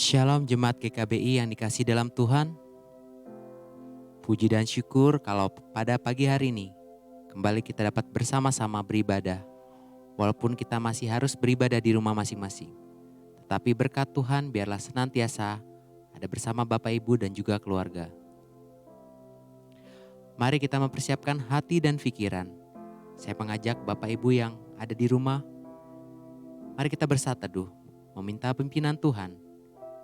Shalom Jemaat GKBI yang dikasihi dalam Tuhan. Puji dan syukur kalau pada pagi hari ini kembali kita dapat bersama-sama beribadah. Walaupun kita masih harus beribadah di rumah masing-masing. Tetapi berkat Tuhan biarlah senantiasa ada bersama Bapak Ibu dan juga keluarga. Mari kita mempersiapkan hati dan pikiran. Saya mengajak Bapak Ibu yang ada di rumah, mari kita bersatu teduh, meminta pimpinan Tuhan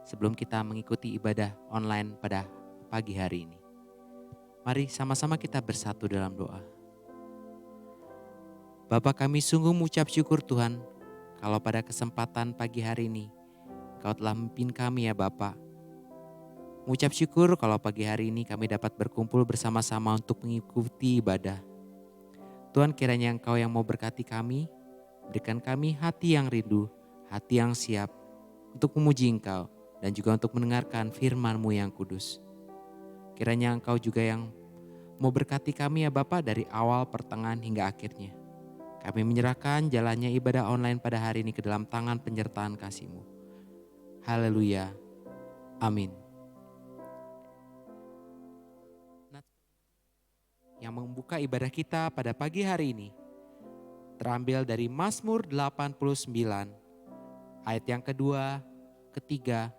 sebelum kita mengikuti ibadah online pada pagi hari ini. Mari sama-sama kita bersatu dalam doa. Bapa, kami sungguh mengucap syukur Tuhan, kalau pada kesempatan pagi hari ini Kau telah memimpin kami ya Bapa. Mengucap syukur kalau pagi hari ini kami dapat berkumpul bersama-sama untuk mengikuti ibadah. Tuhan, kiranya Engkau yang mau berkati kami, berikan kami hati yang rindu, hati yang siap untuk memuji Engkau dan juga untuk mendengarkan firman-Mu yang kudus. Kiranya Engkau juga yang mau berkati kami ya Bapa dari awal, pertengahan hingga akhirnya. Kami menyerahkan jalannya ibadah online pada hari ini ke dalam tangan penyertaan kasih-Mu. Haleluya. Amin. Yang membuka ibadah kita pada pagi hari ini terambil dari Mazmur 89 ayat yang kedua, ketiga,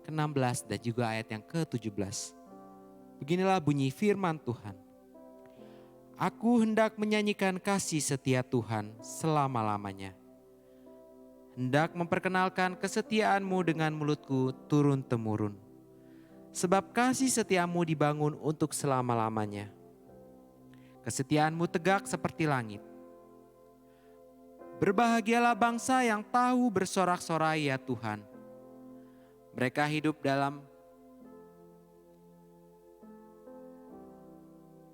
ke-16 dan juga ayat yang ke-17. Beginilah bunyi firman Tuhan. Aku hendak menyanyikan kasih setia Tuhan selama-lamanya. Hendak memperkenalkan kesetiaan-Mu dengan mulutku turun-temurun. Sebab kasih setia-Mu dibangun untuk selama-lamanya. Kesetiaan-Mu tegak seperti langit. Berbahagialah bangsa yang tahu bersorak-sorai ya Tuhan. Mereka hidup dalam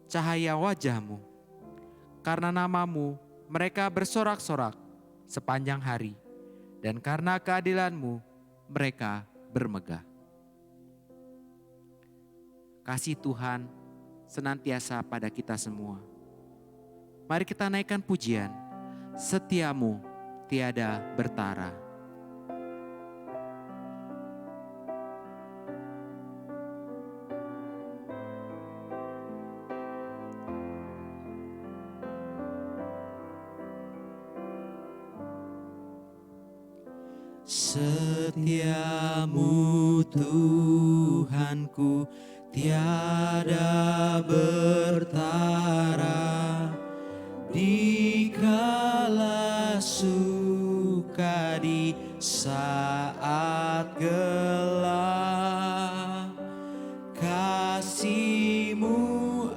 cahaya wajah-Mu. Karena nama-Mu mereka bersorak-sorak sepanjang hari. Dan karena keadilan-Mu mereka bermegah. Kasih Tuhan senantiasa pada kita semua. Mari kita naikkan pujian. Setia-Mu tiada bertara. Setia-Mu Tuhanku tiada bertara, dikala suka di saat gelap. Kasih-Mu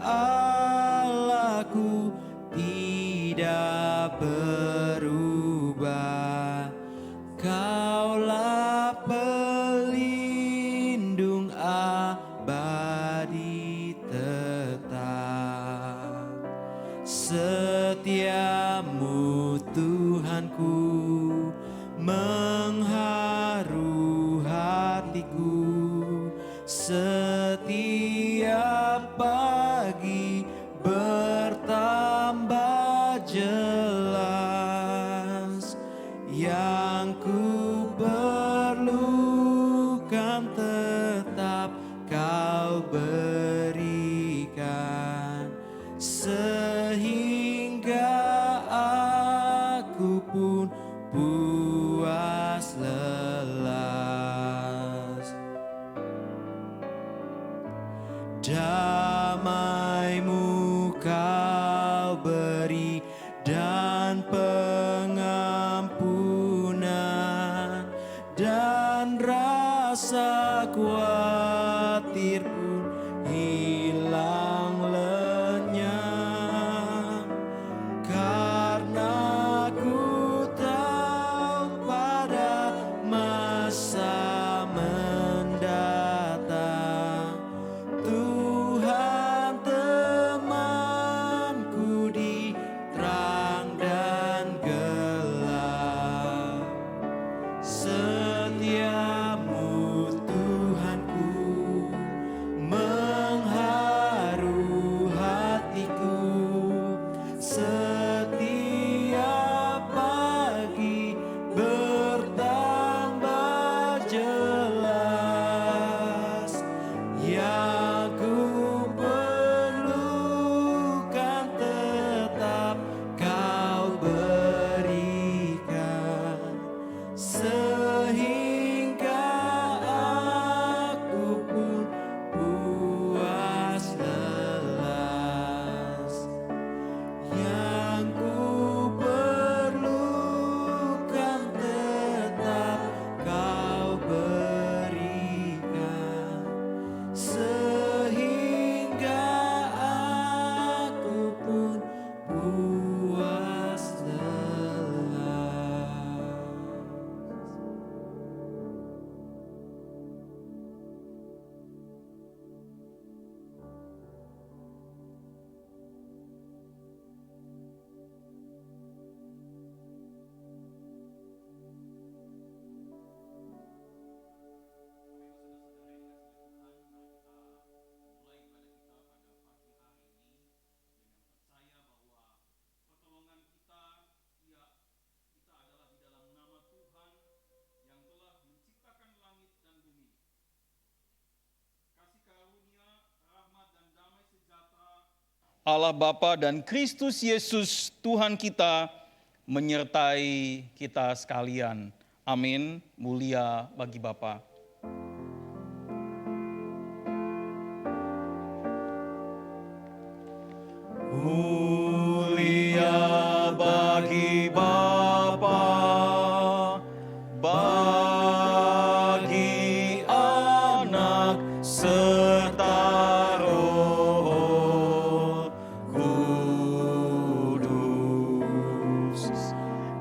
Allahku tidak berubah. Kaulah pelindung abadi tetap. Setia-Mu Tuhanku mengharu hatiku. Setiap pagi bertambah jelas. Yang ku perlukan tetap Kau berikan, sehingga aku pun puas lelas. Damai-Mu Kau beri dan pengampunan, dan rasa khawatir pun hilang lenyap. Karena ku tahu pada masa mendatang Tuhan temanku di terang dan gelap. Setia-Mu Tuhanku Allah Bapa dan Kristus Yesus Tuhan kita menyertai kita sekalian. Amin. Mulia bagi Bapa. Mulia bagi Bapa, bagi Anak serta Roh Kudus,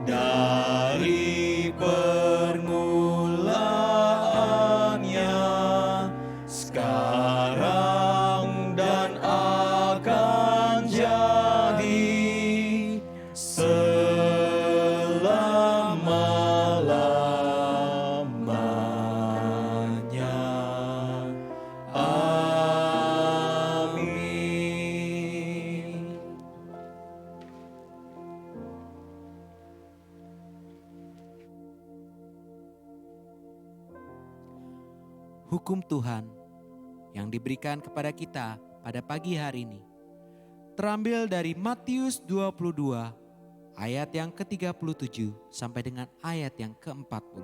dari permulaannya, sekarang dan akan jadi selama-lamanya. Amin. Hukum Tuhan yang diberikan kepada kita pada pagi hari ini terambil dari Matius 22 ayat yang ke-37 sampai dengan ayat yang ke-40.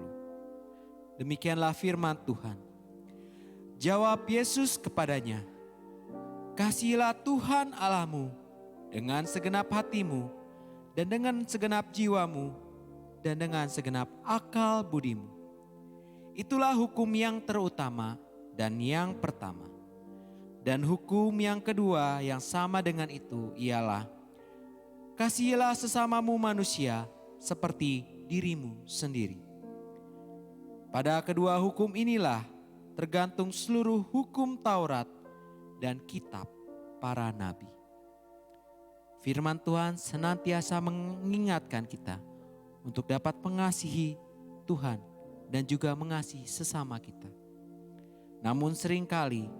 Demikianlah firman Tuhan. Jawab Yesus kepadanya, "Kasihilah Tuhan Allahmu dengan segenap hatimu dan dengan segenap jiwamu dan dengan segenap akal budimu. Itulah hukum yang terutama dan yang pertama. Dan hukum yang kedua yang sama dengan itu ialah, kasihilah sesamamu manusia seperti dirimu sendiri. Pada kedua hukum inilah tergantung seluruh hukum Taurat dan kitab para nabi." Firman Tuhan senantiasa mengingatkan kita untuk dapat mengasihi Tuhan dan juga mengasihi sesama kita. Namun seringkali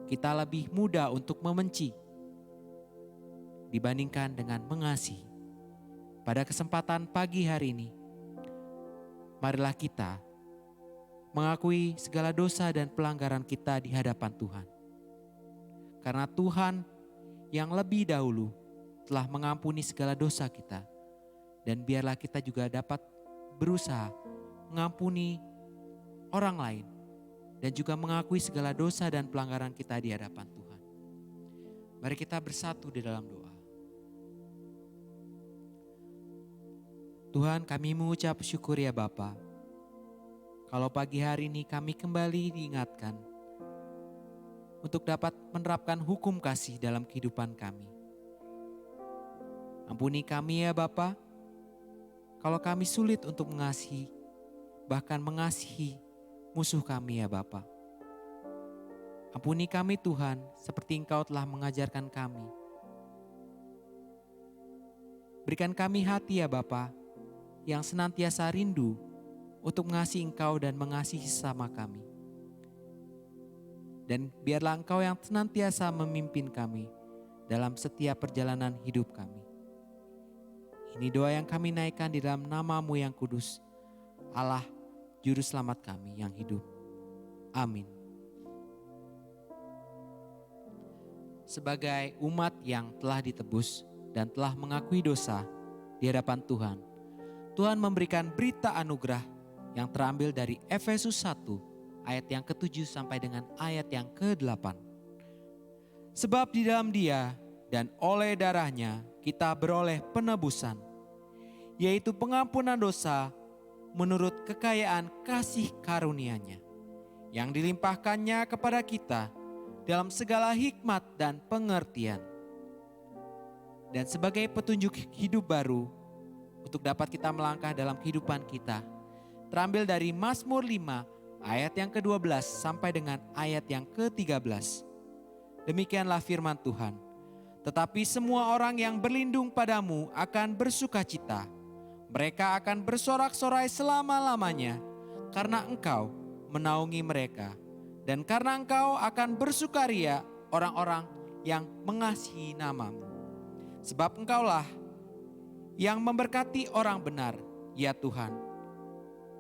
kita lebih mudah untuk membenci dibandingkan dengan mengasihi. Pada kesempatan pagi hari ini, marilah kita mengakui segala dosa dan pelanggaran kita di hadapan Tuhan. Karena Tuhan yang lebih dahulu telah mengampuni segala dosa kita. Dan biarlah kita juga dapat berusaha mengampuni orang lain dan juga mengakui segala dosa dan pelanggaran kita di hadapan Tuhan. Mari kita bersatu di dalam doa. Tuhan, kami mengucap syukur ya Bapa. Kalau pagi hari ini kami kembali diingatkan untuk dapat menerapkan hukum kasih dalam kehidupan kami. Ampuni kami ya Bapa, kalau kami sulit untuk mengasihi, bahkan mengasihi musuh kami ya Bapa. Ampuni kami Tuhan, seperti Engkau telah mengajarkan kami. Berikan kami hati ya Bapa, yang senantiasa rindu untuk mengasihi Engkau dan mengasihi sesama kami. Dan biarlah Engkau yang senantiasa memimpin kami dalam setiap perjalanan hidup kami. Ini doa yang kami naikkan di dalam nama-Mu yang kudus, Allah Juru Selamat kami yang hidup. Amin. Sebagai umat yang telah ditebus dan telah mengakui dosa di hadapan Tuhan, Tuhan memberikan berita anugerah yang terambil dari Efesus 1 ayat yang ke-7 sampai dengan ayat yang ke-8. Sebab di dalam Dia dan oleh darahnya kita beroleh penebusan, yaitu pengampunan dosa menurut kekayaan kasih karunia-Nya yang dilimpahkannya kepada kita dalam segala hikmat dan pengertian. Dan sebagai petunjuk hidup baru untuk dapat kita melangkah dalam kehidupan kita, terambil dari Mazmur 5 ayat yang ke-12 sampai dengan ayat yang ke-13. Demikianlah firman Tuhan. Tetapi semua orang yang berlindung padamu akan bersukacita. Mereka akan bersorak-sorai selama-lamanya karena Engkau menaungi mereka. Dan karena Engkau akan bersukaria orang-orang yang mengasihi nama-Mu. Sebab Engkaulah yang memberkati orang benar, ya Tuhan.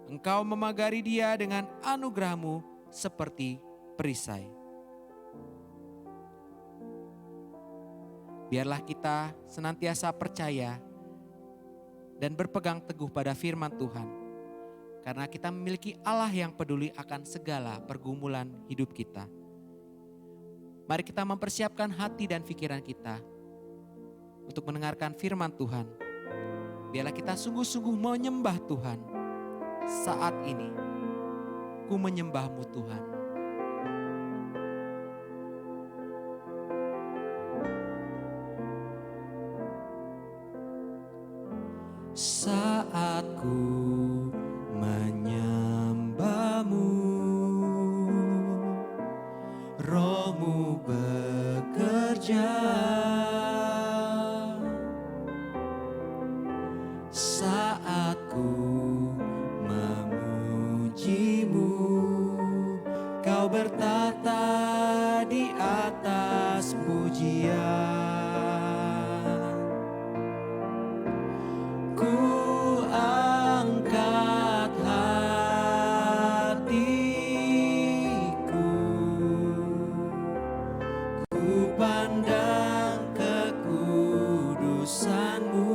Engkau memagari dia dengan anugerah-Mu seperti perisai. Biarlah kita senantiasa percaya dan berpegang teguh pada firman Tuhan. Karena kita memiliki Allah yang peduli akan segala pergumulan hidup kita. Mari kita mempersiapkan hati dan pikiran kita untuk mendengarkan firman Tuhan. Biarlah kita sungguh-sungguh menyembah Tuhan. Saat ini, ku menyembah-Mu Tuhan. Saat ku menyembah-Mu, Roh-Mu bekerja. Saat ku memuji-Mu, Kau bertata di atas pujian. Ku angkat hatiku, ku pandang kekudusan-Mu.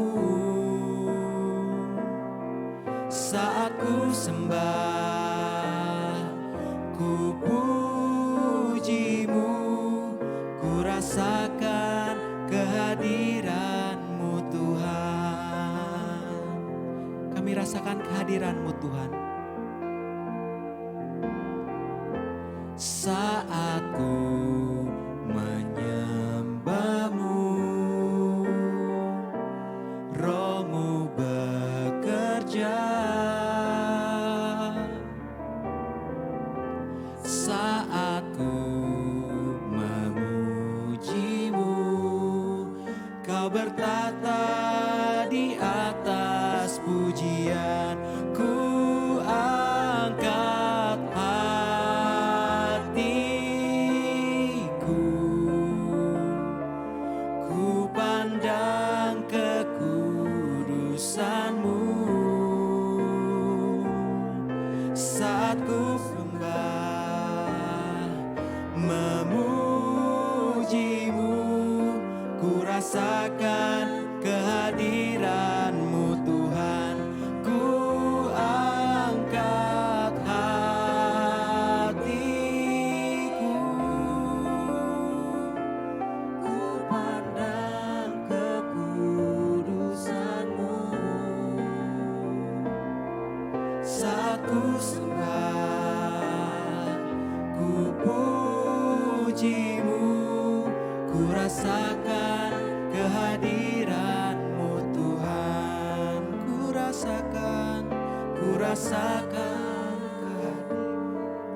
Saat ku sembah, ku puji-Mu, ku rasakan kehadiran-Mu Tuhan. Kami rasakan kehadiran-Mu Tuhan. Saat ku menyembah-Mu, Roh-Mu bekerja. Saat ku memuji-Mu, Kau bertata di atas pujian. Ku angkat hatiku, ku pandang kekudusan-Mu. Saat ku sembah, memuji-Mu, ku rasakan kehadiran-Mu Tuhan. Ku angkat hatiku, ku pandang kekudusan-Mu. Saat ku sembah, ku puji-Mu, ku rasakan kehadiran-Mu Tuhan. Ku rasakan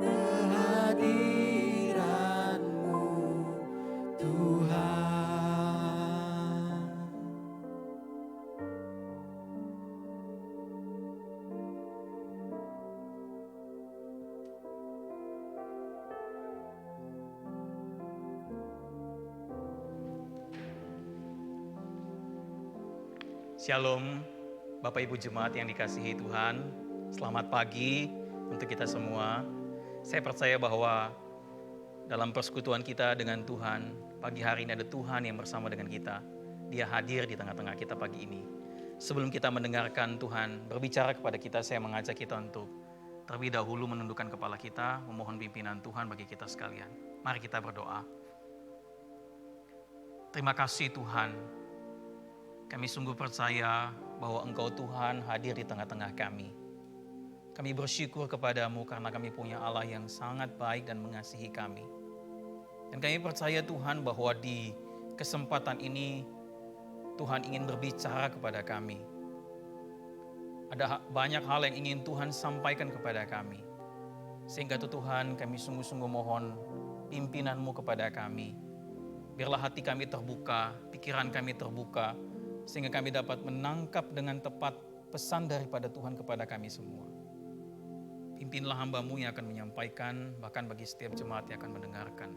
kehadiran-Mu Tuhan. Shalom, Bapak Ibu Jemaat yang dikasihi Tuhan. Selamat pagi untuk kita semua. Saya percaya bahwa dalam persekutuan kita dengan Tuhan, pagi hari ini ada Tuhan yang bersama dengan kita. Dia hadir di tengah-tengah kita pagi ini. Sebelum kita mendengarkan Tuhan berbicara kepada kita, saya mengajak kita untuk terlebih dahulu menundukkan kepala kita, memohon pimpinan Tuhan bagi kita sekalian. Mari kita berdoa. Terima kasih Tuhan. Kami sungguh percaya bahwa Engkau Tuhan hadir di tengah-tengah kami. Kami bersyukur kepadamu karena kami punya Allah yang sangat baik dan mengasihi kami. Dan kami percaya Tuhan bahwa di kesempatan ini Tuhan ingin berbicara kepada kami. Ada banyak hal yang ingin Tuhan sampaikan kepada kami. Sehingga Tuhan kami sungguh-sungguh mohon pimpinan-Mu kepada kami. Biarlah hati kami terbuka, pikiran kami terbuka, sehingga kami dapat menangkap dengan tepat pesan daripada Tuhan kepada kami semua. Pimpinlah hamba-Mu yang akan menyampaikan, bahkan bagi setiap jemaat yang akan mendengarkan.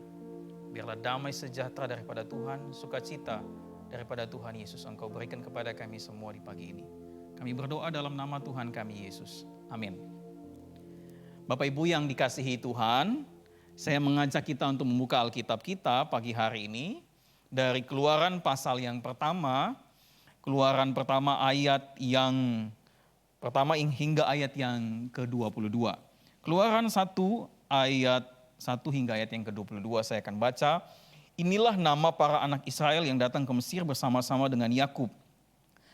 Biarlah damai sejahtera daripada Tuhan, sukacita daripada Tuhan Yesus Engkau berikan kepada kami semua di pagi ini. Kami berdoa dalam nama Tuhan kami Yesus. Amin. Bapak Ibu yang dikasihi Tuhan, saya mengajak kita untuk membuka Alkitab kita pagi hari ini dari Keluaran pasal yang pertama, Keluaran pertama ayat yang pertama hingga ayat yang ke-22. Keluaran 1 ayat 1 hingga ayat yang ke-22 saya akan baca. Inilah nama para anak Israel yang datang ke Mesir bersama-sama dengan Yakub.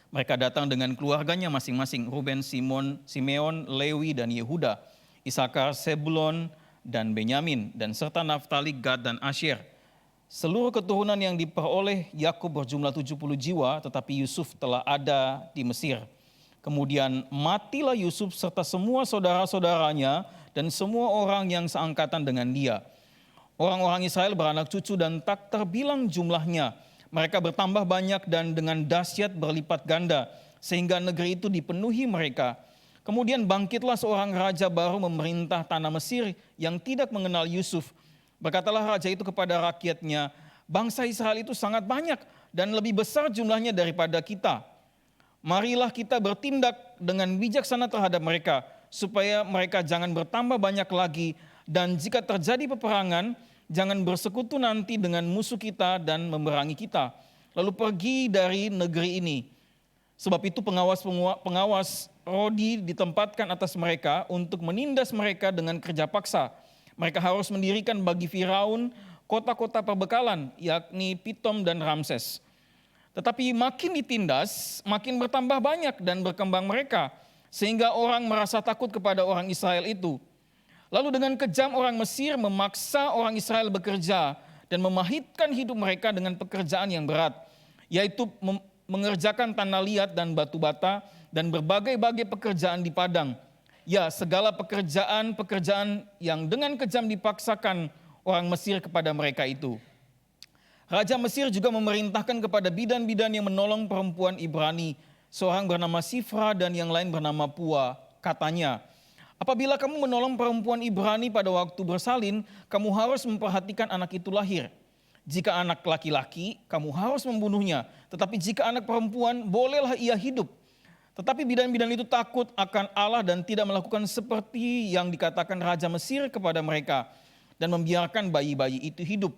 Mereka datang dengan keluarganya masing-masing, Ruben, Simeon, Lewi, dan Yehuda, Isakar, Sebulon, dan Benyamin, dan serta Naftali, Gad, dan Asyer. Seluruh keturunan yang diperoleh Yakub berjumlah 70 jiwa, tetapi Yusuf telah ada di Mesir. Kemudian matilah Yusuf serta semua saudara-saudaranya dan semua orang yang seangkatan dengan dia. Orang-orang Israel beranak cucu dan tak terbilang jumlahnya. Mereka bertambah banyak dan dengan dahsyat berlipat ganda, sehingga negeri itu dipenuhi mereka. Kemudian bangkitlah seorang raja baru memerintah tanah Mesir yang tidak mengenal Yusuf. Berkatalah raja itu kepada rakyatnya, bangsa Israel itu sangat banyak dan lebih besar jumlahnya daripada kita. Marilah kita bertindak dengan bijaksana terhadap mereka, supaya mereka jangan bertambah banyak lagi, dan jika terjadi peperangan, jangan bersekutu nanti dengan musuh kita dan memerangi kita. Lalu pergi dari negeri ini. Sebab itu pengawas Rodi ditempatkan atas mereka untuk menindas mereka dengan kerja paksa. Mereka harus mendirikan bagi Firaun kota-kota perbekalan, yakni Pitom dan Ramses. Tetapi makin ditindas, makin bertambah banyak dan berkembang mereka, sehingga orang merasa takut kepada orang Israel itu. Lalu dengan kejam orang Mesir memaksa orang Israel bekerja dan memahitkan hidup mereka dengan pekerjaan yang berat, yaitu mengerjakan tanah liat dan batu bata dan berbagai-bagai pekerjaan di padang. Ya, segala pekerjaan yang dengan kejam dipaksakan orang Mesir kepada mereka itu. Raja Mesir juga memerintahkan kepada bidan-bidan yang menolong perempuan Ibrani, seorang bernama Sifra dan yang lain bernama Pua. Katanya, apabila kamu menolong perempuan Ibrani pada waktu bersalin, kamu harus memperhatikan anak itu lahir. Jika anak laki-laki, kamu harus membunuhnya. Tetapi jika anak perempuan, bolehlah ia hidup. Tetapi bidan-bidan itu takut akan Allah dan tidak melakukan seperti yang dikatakan Raja Mesir kepada mereka, dan membiarkan bayi-bayi itu hidup.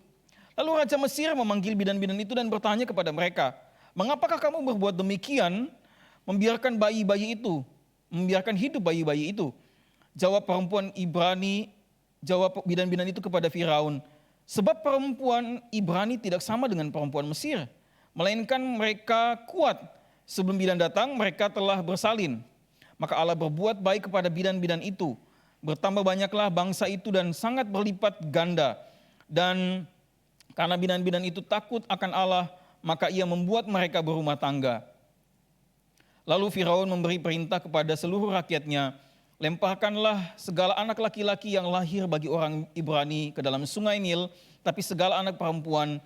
Lalu Raja Mesir memanggil bidan-bidan itu dan bertanya kepada mereka, mengapakah kamu berbuat demikian, membiarkan bayi-bayi itu, membiarkan hidup bayi-bayi itu? Jawab bidan-bidan itu kepada Firaun, sebab perempuan Ibrani tidak sama dengan perempuan Mesir, melainkan mereka kuat. Sebelum bidan datang, mereka telah bersalin. Maka Allah berbuat baik kepada bidan-bidan itu. Bertambah banyaklah bangsa itu dan sangat berlipat ganda. Dan karena bidan-bidan itu takut akan Allah, maka ia membuat mereka berumah tangga. Lalu Firaun memberi perintah kepada seluruh rakyatnya, lemparkanlah segala anak laki-laki yang lahir bagi orang Ibrani ke dalam sungai Nil, tapi segala anak perempuan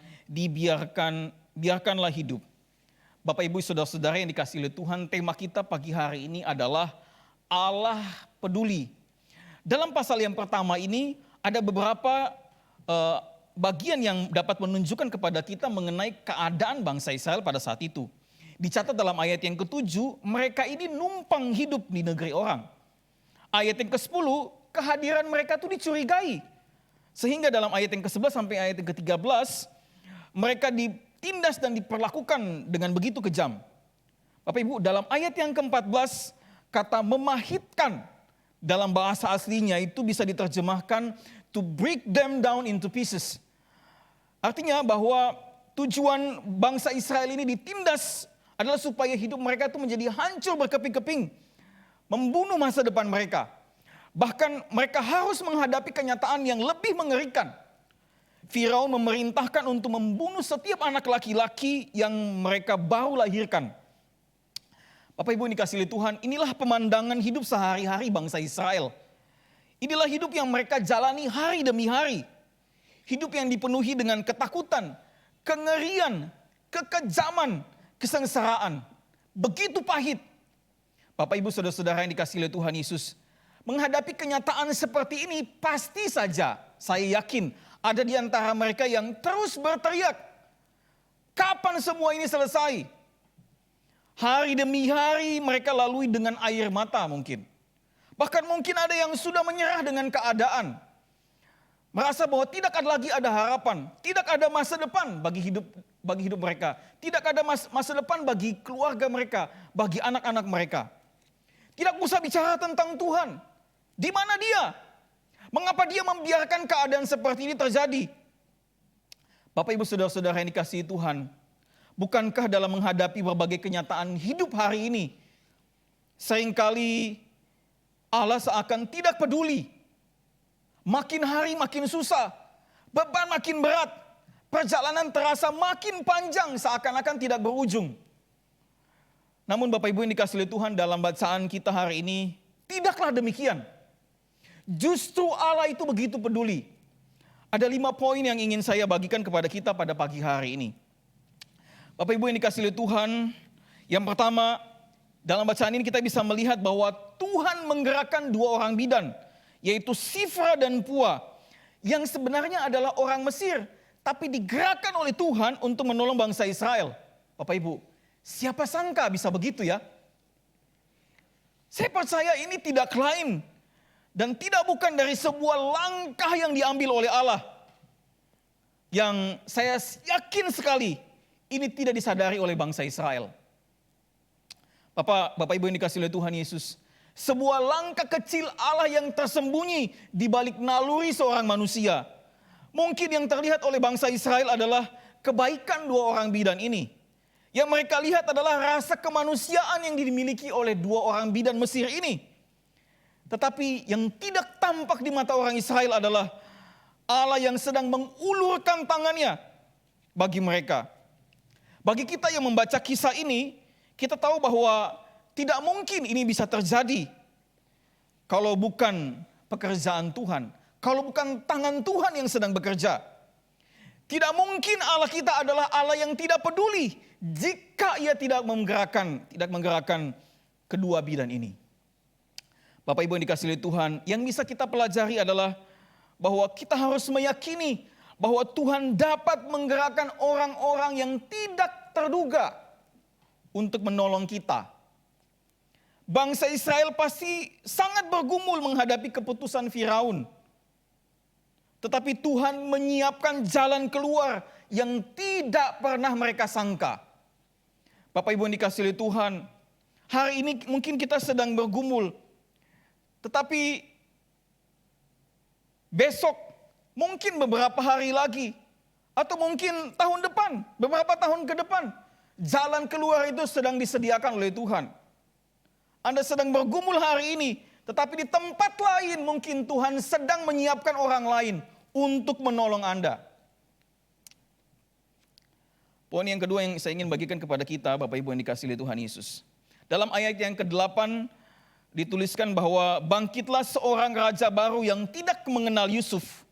biarkanlah hidup. Bapak Ibu saudara-saudara yang dikasihi oleh Tuhan, tema kita pagi hari ini adalah Allah peduli. Dalam pasal yang pertama ini ada beberapa bagian yang dapat menunjukkan kepada kita mengenai keadaan bangsa Israel pada saat itu. Dicatat dalam ayat yang ke-7, mereka ini numpang hidup di negeri orang. Ayat yang ke-10, kehadiran mereka itu dicurigai. Sehingga dalam ayat yang ke-11 sampai ayat yang ke-13, mereka ditindas dan diperlakukan dengan begitu kejam. Bapak Ibu, dalam ayat yang ke-14, kata memahitkan dalam bahasa aslinya itu bisa diterjemahkan to break them down into pieces. Artinya bahwa tujuan bangsa Israel ini ditindas adalah supaya hidup mereka itu menjadi hancur berkeping-keping, membunuh masa depan mereka. Bahkan mereka harus menghadapi kenyataan yang lebih mengerikan. Firaun memerintahkan untuk membunuh setiap anak laki-laki yang mereka baru lahirkan. Bapak Ibu dikasihi Tuhan, inilah pemandangan hidup sehari-hari bangsa Israel. Inilah hidup yang mereka jalani hari demi hari. Hidup yang dipenuhi dengan ketakutan, kengerian, kekejaman, kesengsaraan. Begitu pahit. Bapak Ibu saudara-saudara yang dikasihi oleh Tuhan Yesus, menghadapi kenyataan seperti ini pasti saja saya yakin ada di antara mereka yang terus berteriak, kapan semua ini selesai? Hari demi hari mereka lalui dengan air mata mungkin. Bahkan mungkin ada yang sudah menyerah dengan keadaan. Merasa bahwa tidak ada lagi ada harapan, tidak ada masa depan bagi hidup bagi hidup mereka. Tidak ada masa depan bagi keluarga mereka, bagi anak-anak mereka. Tidak usah bicara tentang Tuhan. Di mana dia? Mengapa dia membiarkan keadaan seperti ini terjadi? Bapak ibu saudara-saudara yang dikasihi Tuhan, bukankah dalam menghadapi berbagai kenyataan hidup hari ini, seringkali Allah seakan tidak peduli. Makin hari makin susah, beban makin berat, perjalanan terasa makin panjang seakan-akan tidak berujung. Namun Bapak Ibu yang dikasihi oleh Tuhan, dalam bacaan kita hari ini tidaklah demikian. Justru Allah itu begitu peduli. Ada 5 poin yang ingin saya bagikan kepada kita pada pagi hari ini. Bapak Ibu yang dikasihi oleh Tuhan, yang pertama, dalam bacaan ini kita bisa melihat bahwa Tuhan menggerakkan 2 orang bidan, yaitu Sifra dan Pua, yang sebenarnya adalah orang Mesir, tapi digerakkan oleh Tuhan untuk menolong bangsa Israel. Bapak Ibu, siapa sangka bisa begitu ya? Saya percaya ini tidak lain dan tidak bukan dari sebuah langkah yang diambil oleh Allah. Yang saya yakin sekali ini tidak disadari oleh bangsa Israel. Bapak Ibu yang dikasihi oleh Tuhan Yesus, sebuah langkah kecil Allah yang tersembunyi di balik naluri seorang manusia. Mungkin yang terlihat oleh bangsa Israel adalah kebaikan 2 orang bidan ini. Yang mereka lihat adalah rasa kemanusiaan yang dimiliki oleh 2 orang bidan Mesir ini. Tetapi yang tidak tampak di mata orang Israel adalah Allah yang sedang mengulurkan tangannya bagi mereka. Bagi kita yang membaca kisah ini, kita tahu bahwa tidak mungkin ini bisa terjadi kalau bukan pekerjaan Tuhan, kalau bukan tangan Tuhan yang sedang bekerja. Tidak mungkin Allah kita adalah Allah yang tidak peduli jika ia tidak menggerakkan kedua bidan ini. Bapak Ibu yang dikasihi oleh Tuhan, yang bisa kita pelajari adalah bahwa kita harus meyakini bahwa Tuhan dapat menggerakkan orang-orang yang tidak terduga untuk menolong kita. Bangsa Israel pasti sangat bergumul menghadapi keputusan Firaun. Tetapi Tuhan menyiapkan jalan keluar yang tidak pernah mereka sangka. Bapak Ibu yang dikasihi oleh Tuhan, hari ini mungkin kita sedang bergumul. Tetapi besok, mungkin beberapa hari lagi, atau mungkin tahun depan, beberapa tahun ke depan, jalan keluar itu sedang disediakan oleh Tuhan. Anda sedang bergumul hari ini, tetapi di tempat lain mungkin Tuhan sedang menyiapkan orang lain untuk menolong Anda. Poin yang kedua yang saya ingin bagikan kepada kita, Bapak Ibu yang dikasihi oleh Tuhan Yesus. Dalam ayat yang ke-8 dituliskan bahwa bangkitlah seorang raja baru yang tidak mengenal Yusuf.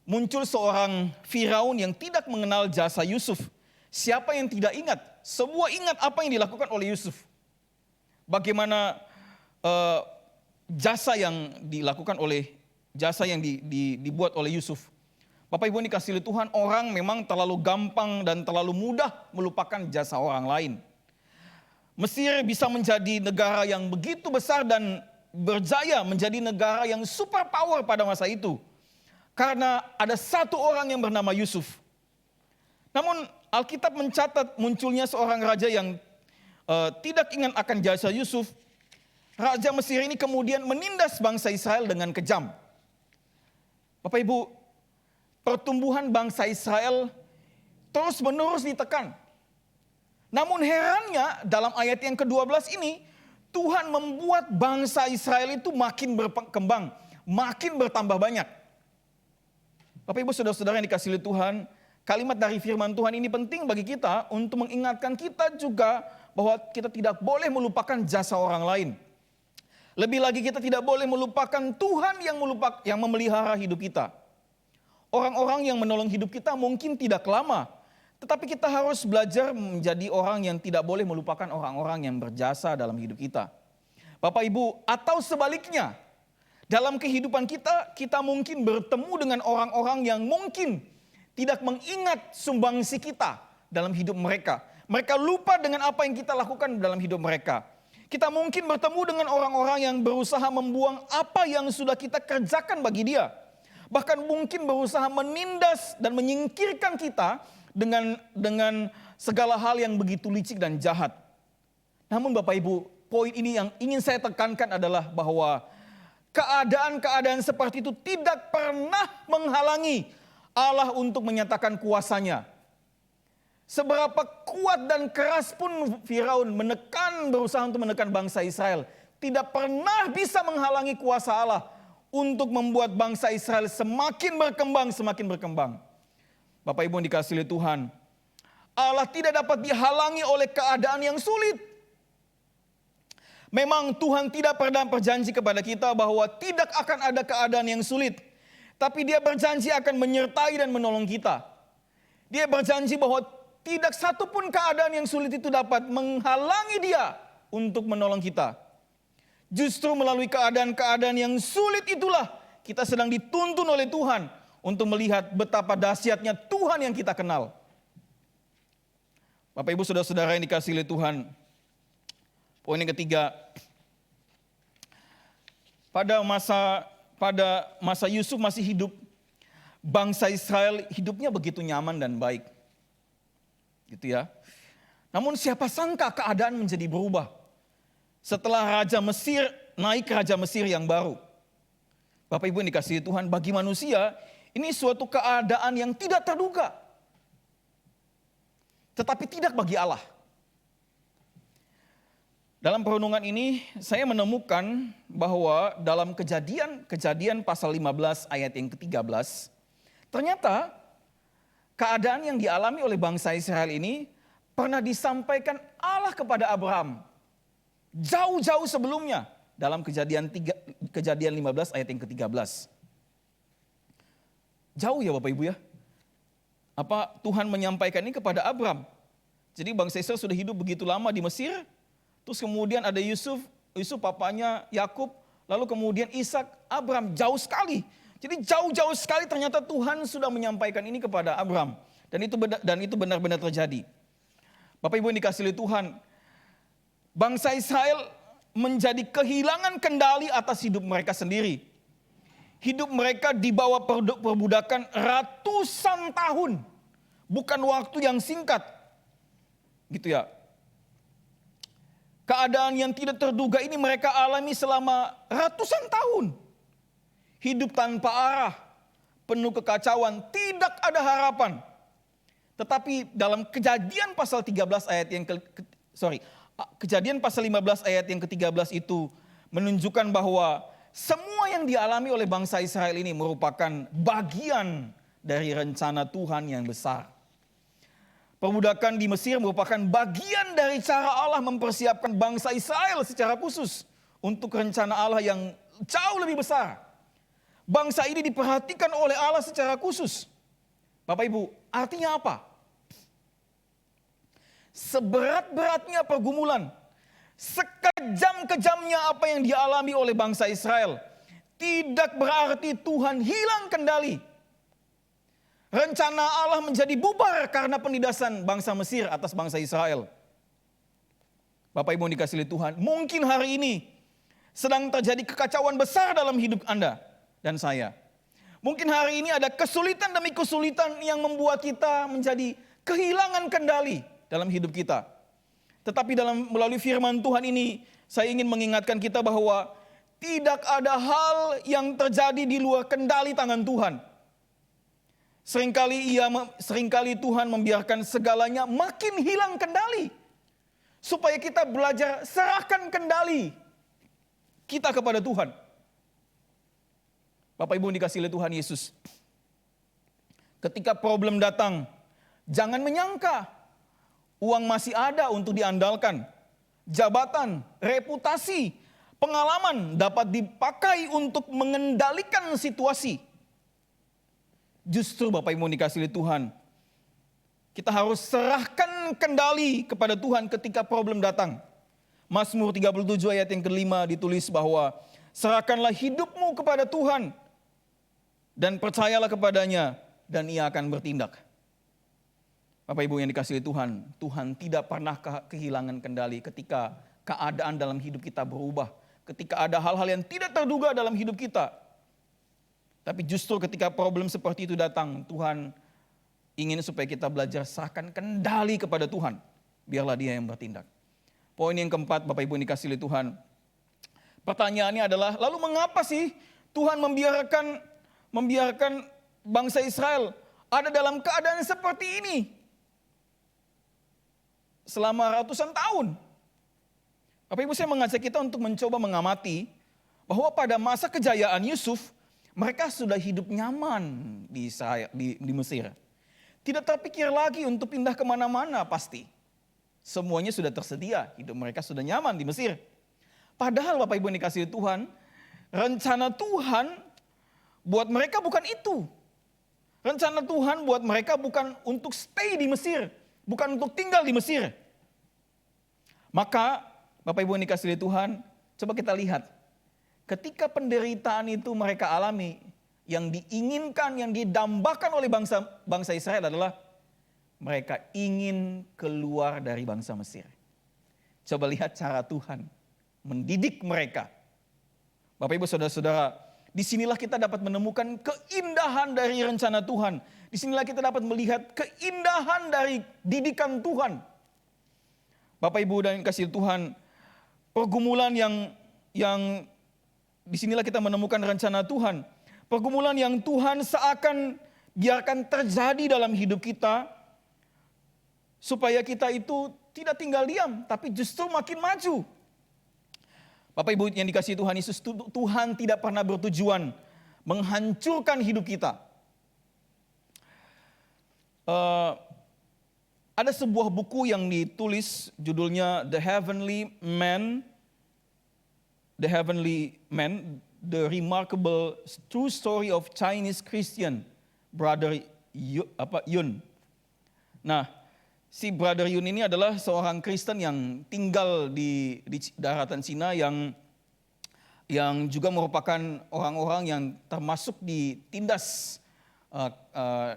Muncul seorang Firaun yang tidak mengenal jasa Yusuf. Siapa yang tidak ingat? Semua ingat apa yang dilakukan oleh Yusuf. Bagaimana jasa yang dibuat oleh Yusuf. Bapak Ibu yang dikasihi oleh Tuhan, orang memang terlalu gampang dan terlalu mudah melupakan jasa orang lain. Mesir bisa menjadi negara yang begitu besar dan berjaya menjadi negara yang super power pada masa itu. Karena ada satu orang yang bernama Yusuf. Namun Alkitab mencatat munculnya seorang raja yang tidak ingat akan jasa Yusuf. Raja Mesir ini kemudian menindas bangsa Israel dengan kejam. Bapak Ibu, pertumbuhan bangsa Israel terus menerus ditekan. Namun herannya dalam ayat yang ke-12 ini, Tuhan membuat bangsa Israel itu makin berkembang, makin bertambah banyak. Bapak Ibu saudara-saudara yang dikasihi oleh Tuhan, kalimat dari firman Tuhan ini penting bagi kita untuk mengingatkan kita juga bahwa kita tidak boleh melupakan jasa orang lain. Lebih lagi kita tidak boleh melupakan Tuhan yang memelihara hidup kita. Orang-orang yang menolong hidup kita mungkin tidak lama, tetapi kita harus belajar menjadi orang yang tidak boleh melupakan orang-orang yang berjasa dalam hidup kita. Bapak Ibu, atau sebaliknya, dalam kehidupan kita, kita mungkin bertemu dengan orang-orang yang mungkin tidak mengingat sumbangsi kita dalam hidup mereka. Mereka lupa dengan apa yang kita lakukan dalam hidup mereka. Kita mungkin bertemu dengan orang-orang yang berusaha membuang apa yang sudah kita kerjakan bagi dia. Bahkan mungkin berusaha menindas dan menyingkirkan kita dengan segala hal yang begitu licik dan jahat. Namun Bapak Ibu, poin ini yang ingin saya tekankan adalah bahwa keadaan-keadaan seperti itu tidak pernah menghalangi Allah untuk menyatakan kuasanya. Seberapa kuat dan keras pun Firaun berusaha untuk menekan bangsa Israel, tidak pernah bisa menghalangi kuasa Allah untuk membuat bangsa Israel semakin berkembang. Bapak Ibu yang dikasihi Tuhan, Allah tidak dapat dihalangi oleh keadaan yang sulit. Memang Tuhan tidak pernah berjanji kepada kita bahwa tidak akan ada keadaan yang sulit. Tapi Dia berjanji akan menyertai dan menolong kita. Dia berjanji bahwa tidak satu pun keadaan yang sulit itu dapat menghalangi Dia untuk menolong kita. Justru melalui keadaan-keadaan yang sulit itulah kita sedang dituntun oleh Tuhan untuk melihat betapa dahsyatnya Tuhan yang kita kenal. Bapak Ibu saudara-saudara yang dikasihi oleh Tuhan. Poin yang ketiga, pada masa Yusuf masih hidup, bangsa Israel hidupnya begitu nyaman dan baik. Gitu ya. Namun siapa sangka keadaan menjadi berubah setelah Raja Mesir naik Raja Mesir yang baru. Bapak Ibu yang dikasihi Tuhan, bagi manusia ini suatu keadaan yang tidak terduga. Tetapi tidak bagi Allah. Dalam perenungan ini saya menemukan bahwa dalam kejadian pasal 15 ayat yang ke-13, ternyata keadaan yang dialami oleh bangsa Israel ini pernah disampaikan Allah kepada Abraham jauh-jauh sebelumnya dalam kejadian 15 ayat yang ke-13. Jauh ya Bapak Ibu ya. Apa Tuhan menyampaikan ini kepada Abraham. Jadi bangsa Israel sudah hidup begitu lama di Mesir. Terus kemudian ada Yusuf papanya Yakub, lalu kemudian Ishak, Abraham, jauh sekali. Jadi jauh-jauh sekali ternyata Tuhan sudah menyampaikan ini kepada Abraham. Dan itu benar-benar terjadi. Bapak Ibu yang dikasihi Tuhan, bangsa Israel menjadi kehilangan kendali atas hidup mereka sendiri. Hidup mereka di bawah perbudakan ratusan tahun. Bukan waktu yang singkat. Gitu ya. Keadaan yang tidak terduga ini mereka alami selama ratusan tahun. Hidup tanpa arah, penuh kekacauan, tidak ada harapan. Tetapi dalam Kejadian pasal 13 ayat yang Kejadian pasal 15 ayat yang ke-13 itu menunjukkan bahwa semua yang dialami oleh bangsa Israel ini merupakan bagian dari rencana Tuhan yang besar. Perbudakan di Mesir merupakan bagian dari cara Allah mempersiapkan bangsa Israel secara khusus untuk rencana Allah yang jauh lebih besar. Bangsa ini diperhatikan oleh Allah secara khusus. Bapak Ibu, artinya apa? Seberat-beratnya pergumulan, sekejam-kejamnya apa yang dialami oleh bangsa Israel, tidak berarti Tuhan hilang kendali. Rencana Allah menjadi bubar karena penindasan bangsa Mesir atas bangsa Israel. Bapak Ibu yang dikasihi Tuhan, mungkin hari ini sedang terjadi kekacauan besar dalam hidup Anda dan saya. Mungkin hari ini ada kesulitan demi kesulitan yang membuat kita menjadi kehilangan kendali dalam hidup kita. Tetapi melalui firman Tuhan ini, saya ingin mengingatkan kita bahwa tidak ada hal yang terjadi di luar kendali tangan Tuhan. Seringkali Tuhan membiarkan segalanya makin hilang kendali. Supaya kita belajar serahkan kendali kita kepada Tuhan. Bapak Ibu dikasihi Tuhan Yesus. Ketika problem datang, jangan menyangka uang masih ada untuk diandalkan. Jabatan, reputasi, pengalaman dapat dipakai untuk mengendalikan situasi. Justru Bapak Ibu dikasihi Tuhan, kita harus serahkan kendali kepada Tuhan ketika problem datang. Mazmur 37 ayat yang ke-5 ditulis bahwa serahkanlah hidupmu kepada Tuhan dan percayalah kepadanya dan Ia akan bertindak. Bapak Ibu yang dikasihi Tuhan, Tuhan tidak pernah kehilangan kendali ketika keadaan dalam hidup kita berubah, ketika ada hal-hal yang tidak terduga dalam hidup kita. Tapi justru ketika problem seperti itu datang, Tuhan ingin supaya kita belajar serahkan kendali kepada Tuhan. Biarlah Dia yang bertindak. Poin yang keempat, Bapak Ibu yang dikasihi oleh Tuhan. Pertanyaannya adalah, lalu mengapa sih Tuhan membiarkan bangsa Israel ada dalam keadaan seperti ini selama ratusan tahun? Bapak Ibu, saya mengajak kita untuk mencoba mengamati bahwa pada masa kejayaan Yusuf, mereka sudah hidup nyaman di Mesir. Tidak terpikir lagi untuk pindah kemana-mana pasti. Semuanya sudah tersedia, hidup mereka sudah nyaman di Mesir. Padahal Bapak Ibu yang dikasihi Tuhan, rencana Tuhan buat mereka bukan itu. Rencana Tuhan buat mereka bukan untuk stay di Mesir, bukan untuk tinggal di Mesir. Maka Bapak Ibu yang dikasihi Tuhan, coba kita lihat. Ketika penderitaan itu mereka alami, yang diinginkan, yang didambakan oleh bangsa Israel adalah mereka ingin keluar dari bangsa Mesir. Coba lihat cara Tuhan mendidik mereka. Bapak Ibu Saudara-saudara, disinilah kita dapat menemukan keindahan dari rencana Tuhan. Disinilah kita dapat melihat keindahan dari didikan Tuhan. Bapak Ibu dan kasih Tuhan, pergumulan yang disinilah kita menemukan rencana Tuhan. Pergumulan yang Tuhan seakan biarkan terjadi dalam hidup kita, supaya kita itu tidak tinggal diam, tapi justru makin maju. Bapak Ibu yang dikasihi Tuhan Yesus, Tuhan tidak pernah bertujuan menghancurkan hidup kita. Ada sebuah buku yang ditulis, judulnya The Heavenly Man, The Remarkable True Story of Chinese Christian, Brother Yun. Nah, si Brother Yun ini adalah seorang Kristen yang tinggal di daratan Cina yang juga merupakan orang-orang yang termasuk ditindas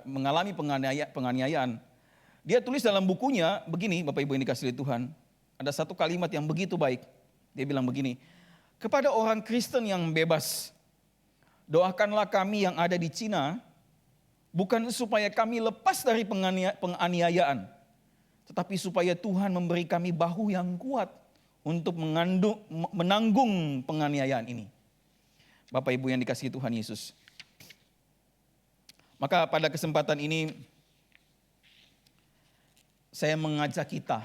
mengalami penganiayaan. Dia tulis dalam bukunya begini, Bapak Ibu yang dikasihi Tuhan. Ada satu kalimat yang begitu baik. Dia bilang begini, kepada orang Kristen yang bebas, doakanlah kami yang ada di Cina, bukan supaya kami lepas dari penganiayaan, tetapi supaya Tuhan memberi kami bahu yang kuat untuk menanggung penganiayaan ini. Bapak Ibu yang dikasihi Tuhan Yesus. Maka pada kesempatan ini, saya mengajak kita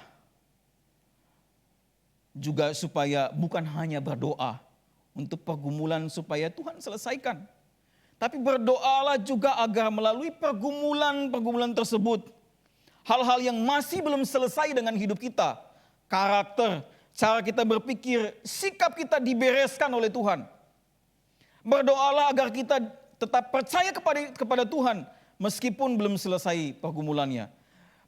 juga supaya bukan hanya berdoa untuk pergumulan supaya Tuhan selesaikan. Tapi berdoalah juga agar melalui pergumulan tersebut, hal-hal yang masih belum selesai dengan hidup kita, karakter, cara kita berpikir, sikap kita dibereskan oleh Tuhan. Berdoalah agar kita tetap percaya kepada Tuhan meskipun belum selesai pergumulannya.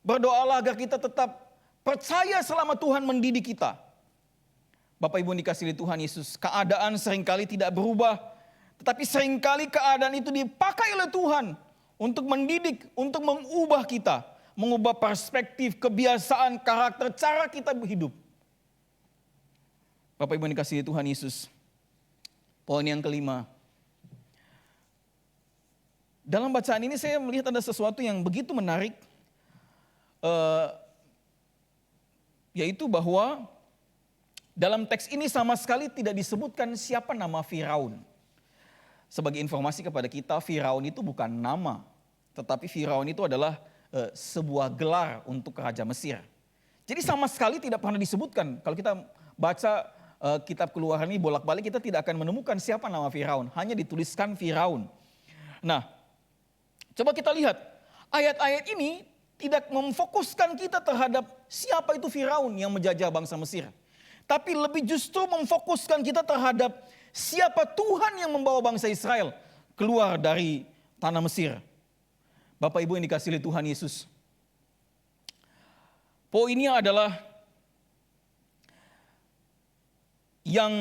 Berdoalah agar kita tetap percaya selama Tuhan mendidik kita. Bapak Ibu yang dikasihi Tuhan Yesus, keadaan seringkali tidak berubah, tetapi seringkali keadaan itu dipakai oleh Tuhan untuk mendidik, untuk mengubah kita, mengubah perspektif, kebiasaan, karakter, cara kita hidup. Bapak Ibu yang dikasihi Tuhan Yesus, poin yang kelima. Dalam bacaan ini saya melihat ada sesuatu yang begitu menarik, yaitu bahwa dalam teks ini sama sekali tidak disebutkan siapa nama Firaun. Sebagai informasi kepada kita, Firaun itu bukan nama, tetapi Firaun itu adalah sebuah gelar untuk Raja Mesir. Jadi sama sekali tidak pernah disebutkan. Kalau kita baca kitab Keluaran ini bolak-balik, kita tidak akan menemukan siapa nama Firaun. Hanya dituliskan Firaun. Nah, coba kita lihat. Ayat-ayat ini tidak memfokuskan kita terhadap siapa itu Firaun yang menjajah bangsa Mesir. Tapi lebih justru memfokuskan kita terhadap siapa Tuhan yang membawa bangsa Israel keluar dari tanah Mesir. Bapak Ibu yang dikasihi Tuhan Yesus. Poinnya adalah yang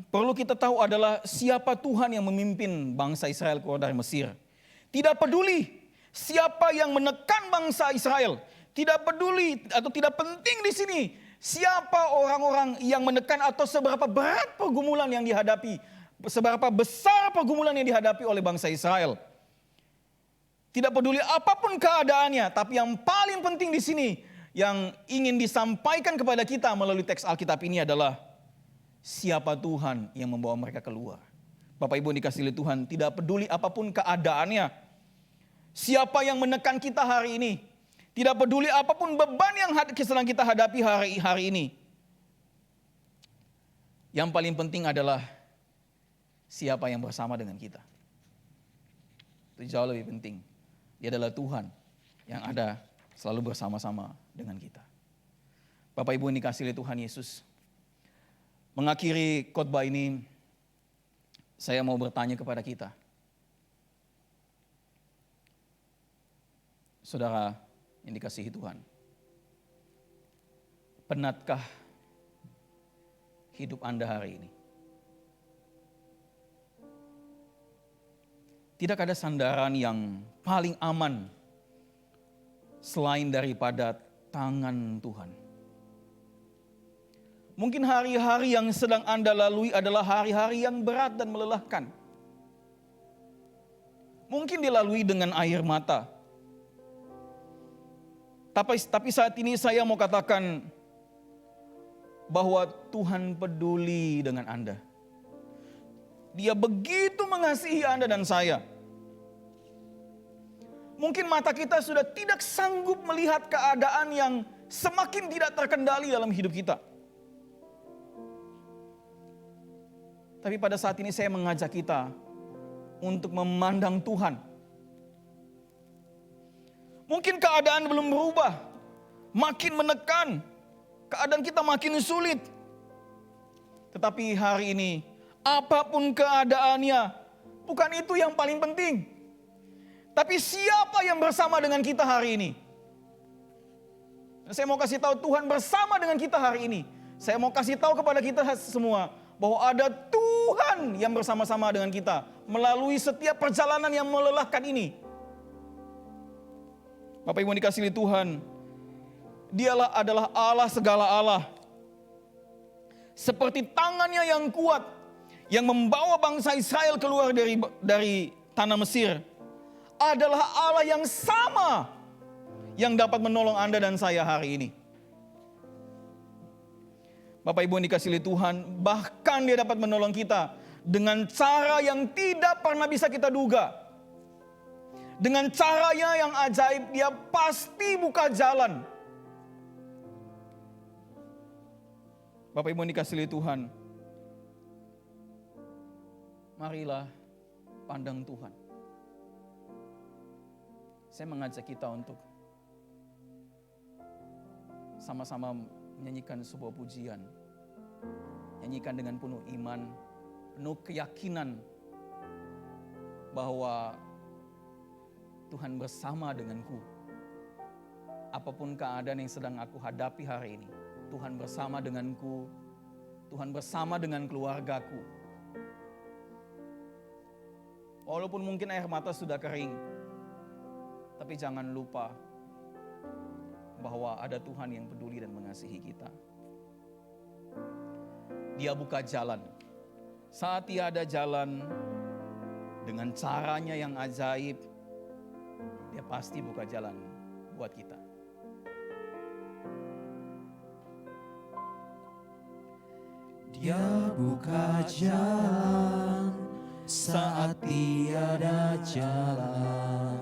perlu kita tahu adalah siapa Tuhan yang memimpin bangsa Israel keluar dari Mesir. Tidak peduli siapa yang menekan bangsa Israel. Tidak peduli atau tidak penting di sini siapa orang-orang yang menekan atau seberapa berat pergumulan yang dihadapi, seberapa besar pergumulan yang dihadapi oleh bangsa Israel. Tidak peduli apapun keadaannya, tapi yang paling penting di sini yang ingin disampaikan kepada kita melalui teks Alkitab ini adalah siapa Tuhan yang membawa mereka keluar. Bapak Ibu dikasihi Tuhan, tidak peduli apapun keadaannya. Siapa yang menekan kita hari ini. Tidak peduli apapun beban yang sedang kita hadapi hari ini. Yang paling penting adalah siapa yang bersama dengan kita. Itu jauh lebih penting. Dia adalah Tuhan yang ada selalu bersama-sama dengan kita. Bapak Ibu yang dikasihi Tuhan Yesus. Mengakhiri khotbah ini, saya mau bertanya kepada kita. Saudara yang dikasihi Tuhan. Penatkah hidup Anda hari ini? Tidak ada sandaran yang paling aman selain daripada tangan Tuhan. Mungkin hari-hari yang sedang Anda lalui adalah hari-hari yang berat dan melelahkan. Mungkin dilalui dengan air mata. Tapi saat ini saya mau katakan bahwa Tuhan peduli dengan Anda. Dia begitu mengasihi Anda dan saya. Mungkin mata kita sudah tidak sanggup melihat keadaan yang semakin tidak terkendali dalam hidup kita. Tapi pada saat ini saya mengajak kita untuk memandang Tuhan. Mungkin keadaan belum berubah, makin menekan, keadaan kita makin sulit. Tetapi hari ini, apapun keadaannya, bukan itu yang paling penting. Tapi siapa yang bersama dengan kita hari ini? Saya mau kasih tahu Tuhan bersama dengan kita hari ini. Saya mau kasih tahu kepada kita semua bahwa ada Tuhan yang bersama-sama dengan kita melalui setiap perjalanan yang melelahkan ini. Bapak Ibu dikasihi Tuhan, Dialah adalah Allah segala Allah. Seperti tangannya yang kuat yang membawa bangsa Israel keluar dari tanah Mesir, adalah Allah yang sama yang dapat menolong Anda dan saya hari ini. Bapak Ibu yang dikasihi Tuhan, bahkan Dia dapat menolong kita dengan cara yang tidak pernah bisa kita duga. Dengan caranya yang ajaib, Dia pasti buka jalan. Bapak Ibu yang dikasihi Tuhan, marilah pandang Tuhan. Saya mengajak kita untuk sama-sama menyanyikan sebuah pujian. Nyanyikan dengan penuh iman, penuh keyakinan bahwa Tuhan bersama denganku. Apapun keadaan yang sedang aku hadapi hari ini, Tuhan bersama denganku. Tuhan bersama dengan keluargaku. Walaupun mungkin air mata sudah kering, tapi jangan lupa bahwa ada Tuhan yang peduli dan mengasihi kita. Dia buka jalan. Saat Dia ada jalan dengan caranya yang ajaib, Dia pasti buka jalan buat kita. Dia buka jalan saat tiada jalan,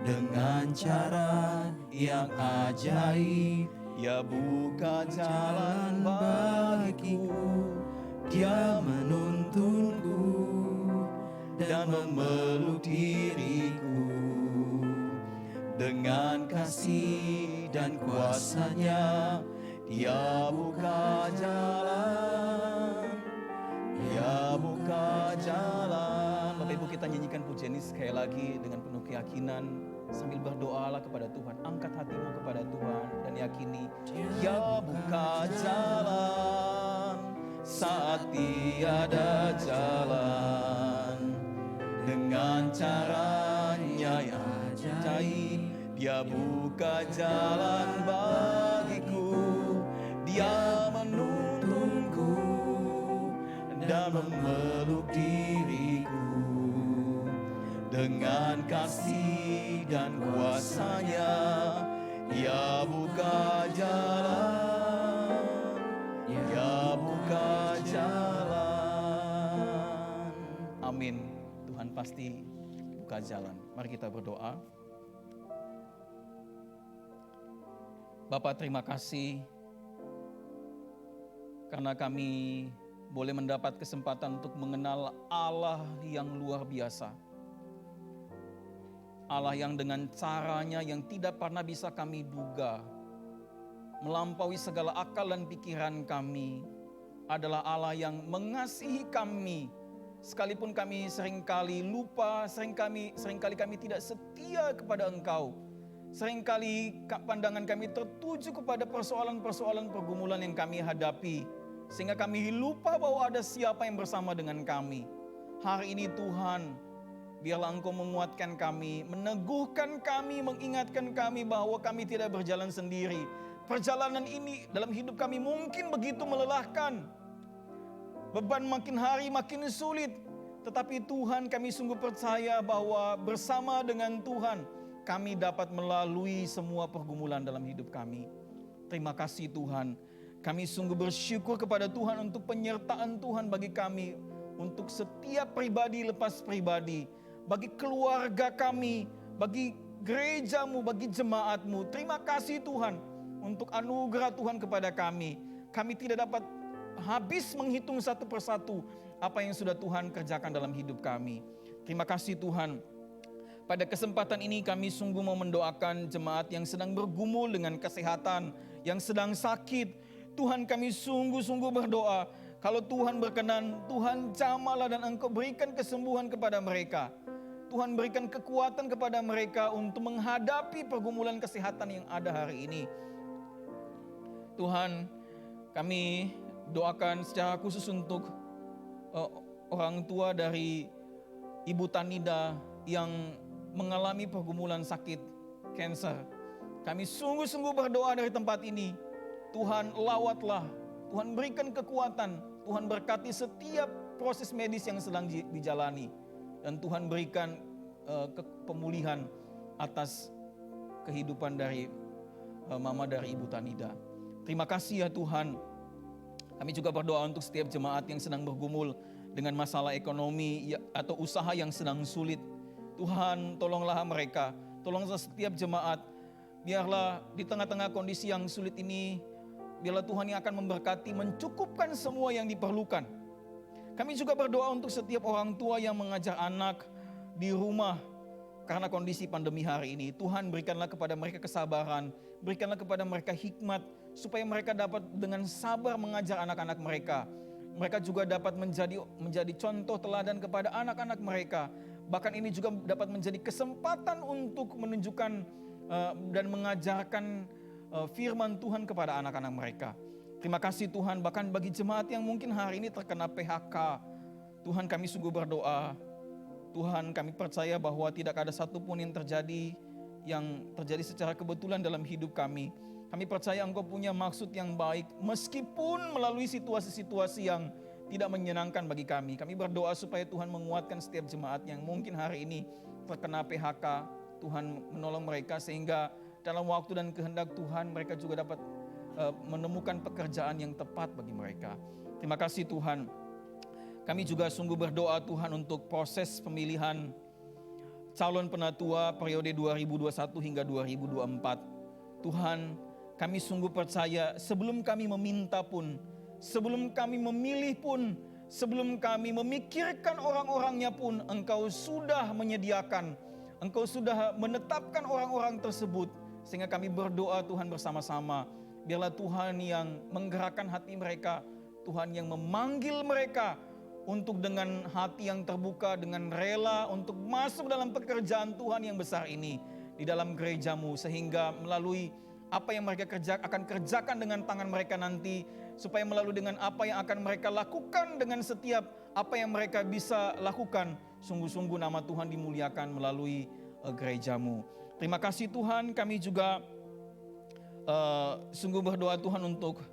dengan cara yang ajaib. Dia buka jalan bagiku, Dia menuntunku dan memeluk diriku. dengan kasih dan kuasa-Nya. Dia buka jalan, Dia buka jalan. Bapak Ibu, kita nyanyikan pujian ini sekali lagi dengan penuh keyakinan. Sambil berdoalah kepada Tuhan, angkat hatimu kepada Tuhan dan yakini Dia buka jalan saat tiada jalan, dengan caranya yang ajaib. Dia buka jalan bagiku, Dia menuntunku dan memeluk diriku. dengan kasih dan kuasa-Nya. Ia buka jalan, Ia buka jalan. Amin. Tuhan pasti buka jalan. Mari kita berdoa. Bapa, terima kasih karena kami boleh mendapat kesempatan untuk mengenal Allah yang luar biasa. Allah yang dengan caranya yang tidak pernah bisa kami duga, melampaui segala akal dan pikiran kami, adalah Allah yang mengasihi kami. Sekalipun kami seringkali lupa, seringkali kami tidak setia kepada Engkau. Seringkali pandangan kami tertuju kepada persoalan-persoalan pergumulan yang kami hadapi. Sehingga kami lupa bahwa ada siapa yang bersama dengan kami. Hari ini Tuhan, biarlah Engkau menguatkan kami, meneguhkan kami, mengingatkan kami bahwa kami tidak berjalan sendiri. Perjalanan ini dalam hidup kami mungkin begitu melelahkan. Beban makin hari makin sulit. Tetapi Tuhan, kami sungguh percaya bahwa bersama dengan Tuhan, kami dapat melalui semua pergumulan dalam hidup kami. Terima kasih Tuhan. Kami sungguh bersyukur kepada Tuhan untuk penyertaan Tuhan bagi kami. Untuk setiap pribadi lepas pribadi. Bagi keluarga kami, bagi gerejamu, bagi jemaatmu. Terima kasih Tuhan untuk anugerah Tuhan kepada kami. Kami tidak dapat habis menghitung satu persatu apa yang sudah Tuhan kerjakan dalam hidup kami. Terima kasih Tuhan. Pada kesempatan ini kami sungguh mau mendoakan jemaat yang sedang bergumul dengan kesehatan, yang sedang sakit. Tuhan, kami sungguh-sungguh berdoa, kalau Tuhan berkenan, Tuhan jamahlah dan Engkau berikan kesembuhan kepada mereka. Tuhan berikan kekuatan kepada mereka untuk menghadapi pergumulan kesehatan yang ada hari ini. Tuhan, kami doakan secara khusus untuk orang tua dari Ibu Tanida yang mengalami pergumulan sakit kanker. Kami sungguh-sungguh berdoa dari tempat ini. Tuhan lawatlah, Tuhan berikan kekuatan, Tuhan berkati setiap proses medis yang sedang dijalani. Dan Tuhan berikan pemulihan atas kehidupan dari mama dari Ibu Tanida. Terima kasih ya Tuhan. Kami juga berdoa untuk setiap jemaat yang sedang bergumul dengan masalah ekonomi atau usaha yang sedang sulit. Tuhan, tolonglah mereka, tolonglah setiap jemaat. Biarlah di tengah-tengah kondisi yang sulit ini, biarlah Tuhan yang akan memberkati, mencukupkan semua yang diperlukan. Kami juga berdoa untuk setiap orang tua yang mengajar anak di rumah karena kondisi pandemi hari ini. Tuhan, berikanlah kepada mereka kesabaran, berikanlah kepada mereka hikmat, supaya mereka dapat dengan sabar mengajar anak-anak mereka. Mereka juga dapat menjadi contoh teladan kepada anak-anak mereka. Bahkan ini juga dapat menjadi kesempatan untuk menunjukkan dan mengajarkan firman Tuhan kepada anak-anak mereka. Terima kasih Tuhan, bahkan bagi jemaat yang mungkin hari ini terkena PHK, Tuhan kami sungguh berdoa. Tuhan, kami percaya bahwa tidak ada satupun yang terjadi secara kebetulan dalam hidup kami. Kami percaya Engkau punya maksud yang baik, meskipun melalui situasi-situasi yang tidak menyenangkan bagi kami. Kami berdoa supaya Tuhan menguatkan setiap jemaat yang mungkin hari ini terkena PHK. Tuhan menolong mereka sehingga dalam waktu dan kehendak Tuhan mereka juga dapat menemukan pekerjaan yang tepat bagi mereka. Terima kasih Tuhan. Kami juga sungguh berdoa Tuhan untuk proses pemilihan calon penatua periode 2021 hingga 2024. Tuhan, kami sungguh percaya sebelum kami meminta pun, sebelum kami memilih pun, sebelum kami memikirkan orang-orangnya pun, Engkau sudah menyediakan, Engkau sudah menetapkan orang-orang tersebut. Sehingga kami berdoa Tuhan bersama-sama, biarlah Tuhan yang menggerakkan hati mereka, Tuhan yang memanggil mereka untuk dengan hati yang terbuka, dengan rela untuk masuk dalam pekerjaan Tuhan yang besar ini di dalam gerejamu. Sehingga melalui apa yang mereka akan kerjakan dengan tangan mereka nanti, supaya melalui dengan apa yang akan mereka lakukan dengan setiap apa yang mereka bisa lakukan, sungguh-sungguh nama Tuhan dimuliakan melalui gerejamu. Terima kasih Tuhan, kami juga sungguh berdoa Tuhan untuk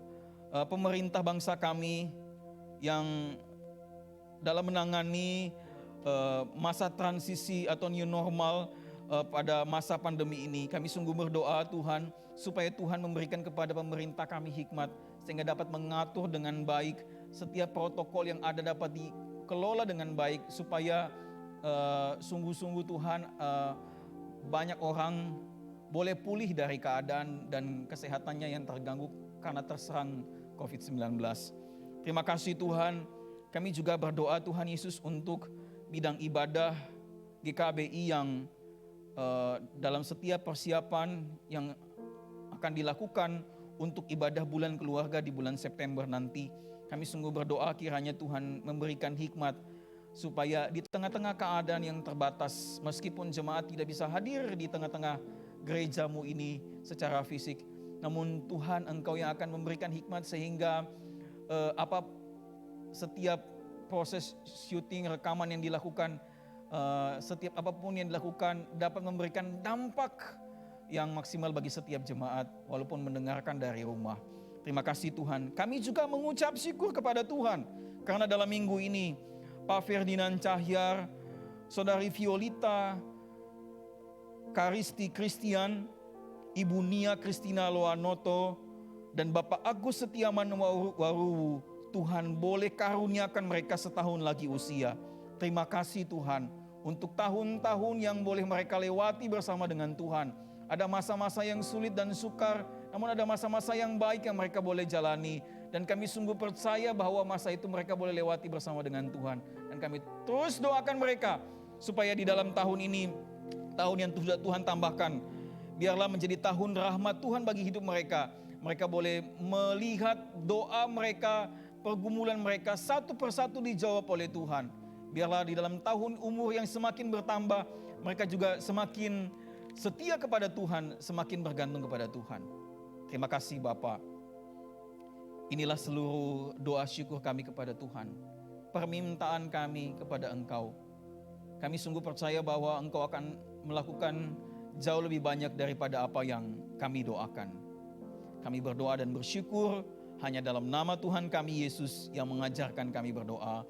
pemerintah bangsa kami yang dalam menangani masa transisi atau new normal pada masa pandemi ini. Kami sungguh berdoa Tuhan, supaya Tuhan memberikan kepada pemerintah kami hikmat, sehingga dapat mengatur dengan baik setiap protokol yang ada dapat dikelola dengan baik, supaya sungguh-sungguh Tuhan banyak orang boleh pulih dari keadaan dan kesehatannya yang terganggu karena terserang COVID-19. Terima kasih Tuhan, kami juga berdoa Tuhan Yesus untuk bidang ibadah GKBI yang dalam setiap persiapan yang akan dilakukan untuk ibadah bulan keluarga di bulan September nanti. Kami sungguh berdoa kiranya Tuhan memberikan hikmat supaya di tengah-tengah keadaan yang terbatas, meskipun jemaat tidak bisa hadir di tengah-tengah gerejamu ini secara fisik, namun Tuhan Engkau yang akan memberikan hikmat sehingga setiap proses syuting, rekaman yang dilakukan, setiap apapun yang dilakukan dapat memberikan dampak yang maksimal bagi setiap jemaat walaupun mendengarkan dari rumah. Terima kasih Tuhan. Kami juga mengucap syukur kepada Tuhan karena dalam minggu ini Pak Ferdinand Cahyar, Saudari Violita Karisti Christian, Ibu Nia Kristina Loanoto, dan Bapak Agus Setiaman Waruwu, Tuhan boleh karuniakan mereka setahun lagi usia. Terima kasih Tuhan untuk tahun-tahun yang boleh mereka lewati bersama dengan Tuhan. Ada masa-masa yang sulit dan sukar, namun ada masa-masa yang baik yang mereka boleh jalani. Dan kami sungguh percaya bahwa masa itu mereka boleh lewati bersama dengan Tuhan. Dan kami terus doakan mereka supaya di dalam tahun ini, tahun yang Tuhan tambahkan, biarlah menjadi tahun rahmat Tuhan bagi hidup mereka. Mereka boleh melihat doa mereka, pergumulan mereka satu persatu dijawab oleh Tuhan. Biarlah di dalam tahun umur yang semakin bertambah, mereka juga semakin setia kepada Tuhan, semakin bergantung kepada Tuhan. Terima kasih Bapa. Inilah seluruh doa syukur kami kepada Tuhan. Permintaan kami kepada Engkau. Kami sungguh percaya bahwa Engkau akan melakukan jauh lebih banyak daripada apa yang kami doakan. Kami berdoa dan bersyukur hanya dalam nama Tuhan kami Yesus yang mengajarkan kami berdoa.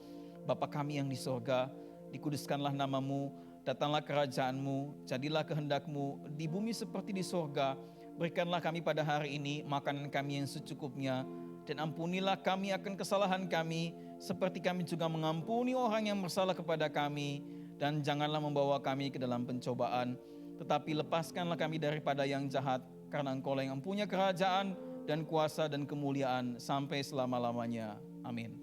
Bapa kami yang di sorga, dikuduskanlah namamu, datanglah kerajaanmu, jadilah kehendakmu di bumi seperti di sorga. Berikanlah kami pada hari ini makanan kami yang secukupnya, dan ampunilah kami akan kesalahan kami, seperti kami juga mengampuni orang yang bersalah kepada kami. Dan janganlah membawa kami ke dalam pencobaan, tetapi lepaskanlah kami daripada yang jahat, karena Engkau yang mempunyai kerajaan dan kuasa dan kemuliaan sampai selama-lamanya. Amin.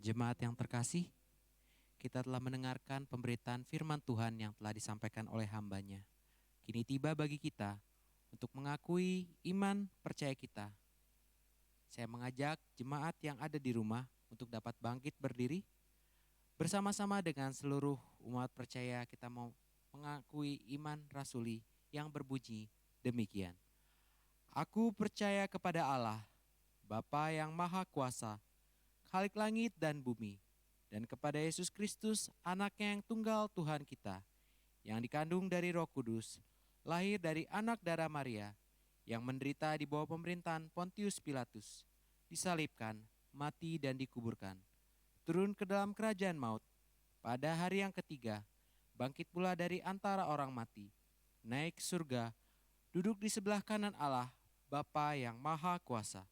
Jemaat yang terkasih, kita telah mendengarkan pemberitaan firman Tuhan yang telah disampaikan oleh hamba-Nya. Kini tiba bagi kita untuk mengakui iman percaya kita. Saya mengajak jemaat yang ada di rumah untuk dapat bangkit berdiri. Bersama-sama dengan seluruh umat percaya kita mau mengakui iman rasuli yang berbunyi demikian. Aku percaya kepada Allah, Bapa yang Maha Kuasa, Khalik langit dan bumi, dan kepada Yesus Kristus, anaknya yang tunggal Tuhan kita, yang dikandung dari Roh Kudus, lahir dari anak darah Maria, yang menderita di bawah pemerintahan Pontius Pilatus, disalibkan, mati dan dikuburkan, turun ke dalam kerajaan maut, pada hari yang ketiga, bangkit pula dari antara orang mati, naik ke surga, duduk di sebelah kanan Allah, Bapa yang Maha Kuasa,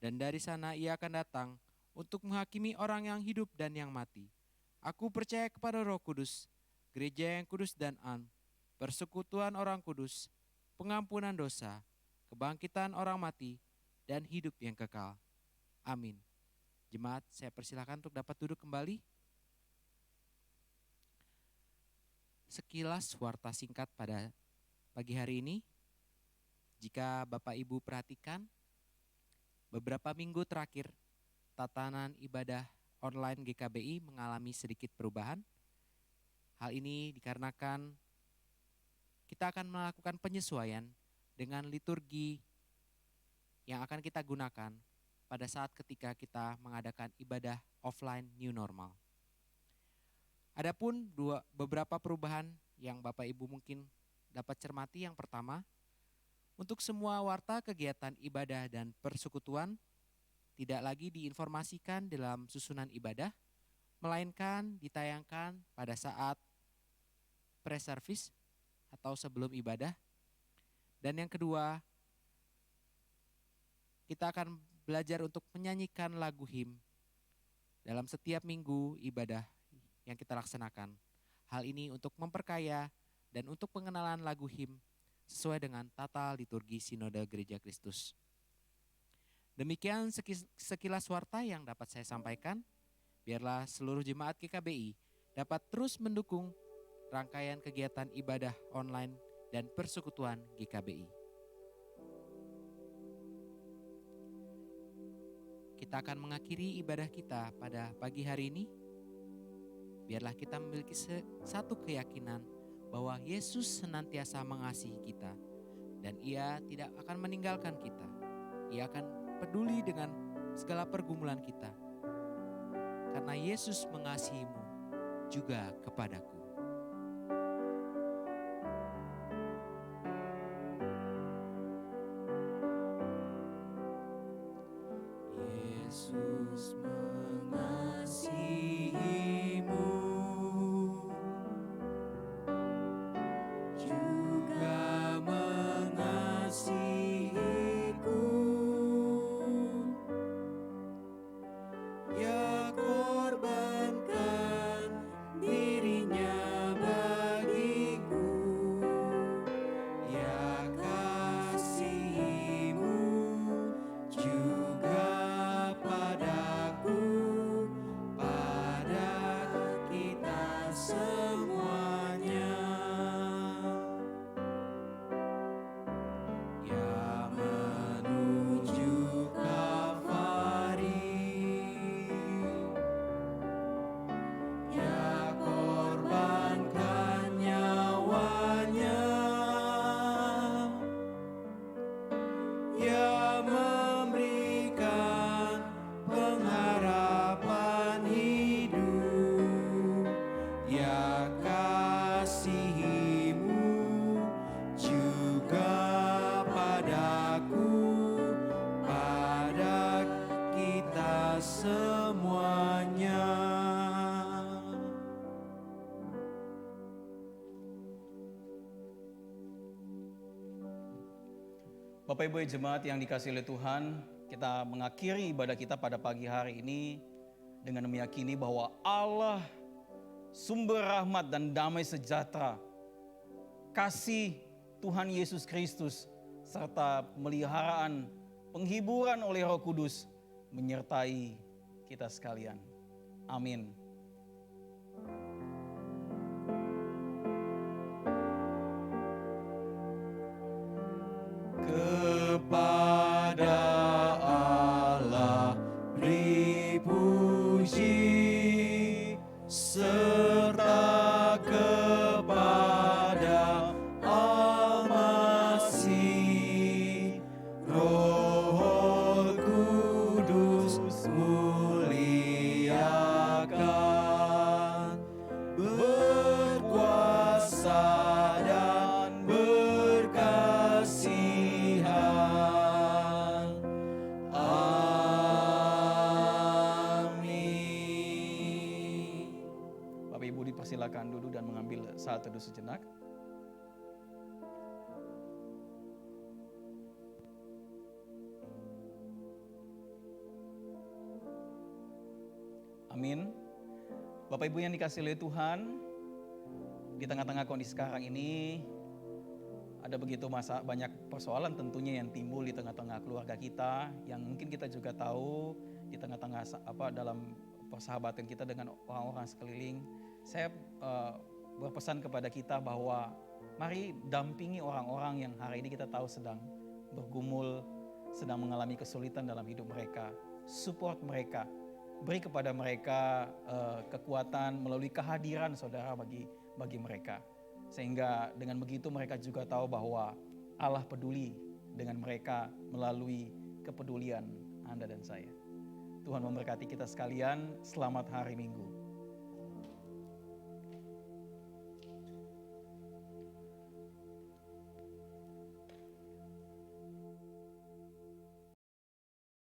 dan dari sana ia akan datang untuk menghakimi orang yang hidup dan yang mati. Aku percaya kepada Roh Kudus, gereja yang kudus dan am, persekutuan orang kudus, pengampunan dosa, kebangkitan orang mati, dan hidup yang kekal. Amin. Jemaat, saya persilakan untuk dapat duduk kembali. Sekilas warta singkat pada pagi hari ini. Jika Bapak Ibu perhatikan, beberapa minggu terakhir tatanan ibadah online GKBI mengalami sedikit perubahan. Hal ini dikarenakan kita akan melakukan penyesuaian dengan liturgi yang akan kita gunakan pada saat ketika kita mengadakan ibadah offline new normal. Adapun beberapa perubahan yang Bapak Ibu mungkin dapat cermati. Yang pertama, untuk semua warta kegiatan ibadah dan persekutuan tidak lagi diinformasikan dalam susunan ibadah, melainkan ditayangkan pada saat pre-service atau sebelum ibadah. Dan yang kedua, kita akan belajar untuk menyanyikan lagu him dalam setiap minggu ibadah yang kita laksanakan. Hal ini untuk memperkaya dan untuk pengenalan lagu him sesuai dengan tata liturgi Sinode Gereja Kristus. Demikian sekilas warta yang dapat saya sampaikan. Biarlah seluruh jemaat GKBI dapat terus mendukung rangkaian kegiatan ibadah online dan persekutuan GKBI. Kita akan mengakhiri ibadah kita pada pagi hari ini. Biarlah kita memiliki satu keyakinan bahwa Yesus senantiasa mengasihi kita dan Ia tidak akan meninggalkan kita. Ia akan peduli dengan segala pergumulan kita. Karena Yesus mengasihimu juga kepadaku. Yesus mengasihimu juga mengasihiku. Ia korbankan dirinya bagiku. Ia kasihimu juga padaku, pada kita semuanya. Ia menuju Kalvari. Ia korbankan nyawanya. Ia memberikan pengharapan hidup. Ia kasihimu juga padaku, pada kita semuanya. Bapak Ibu jemaat yang dikasihi oleh Tuhan, kita mengakhiri ibadah kita pada pagi hari ini dengan meyakini bahwa Allah sumber rahmat dan damai sejahtera, kasih Tuhan Yesus Kristus, serta pemeliharaan, penghiburan oleh Roh Kudus menyertai kita sekalian. Amin. Kepada Allah beri puji, serta kepada Al-Masih, Roh Kudus muliakan, berkuasa dan berkasihan. Amin. Bapak Ibu dipersilakan duduk dan mengambil saat teduh sejenak. Amin. Bapak Ibu yang dikasihi oleh Tuhan, di tengah-tengah kondisi sekarang ini ada begitu banyak persoalan tentunya yang timbul di tengah-tengah keluarga kita, yang mungkin kita juga tahu di tengah-tengah dalam persahabatan kita dengan orang-orang sekeliling. Saya berpesan kepada kita bahwa mari dampingi orang-orang yang hari ini kita tahu sedang bergumul, sedang mengalami kesulitan dalam hidup mereka. Support mereka, beri kepada mereka kekuatan melalui kehadiran saudara bagi mereka. Sehingga dengan begitu mereka juga tahu bahwa Allah peduli dengan mereka melalui kepedulian Anda dan saya. Tuhan memberkati kita sekalian. Selamat hari Minggu.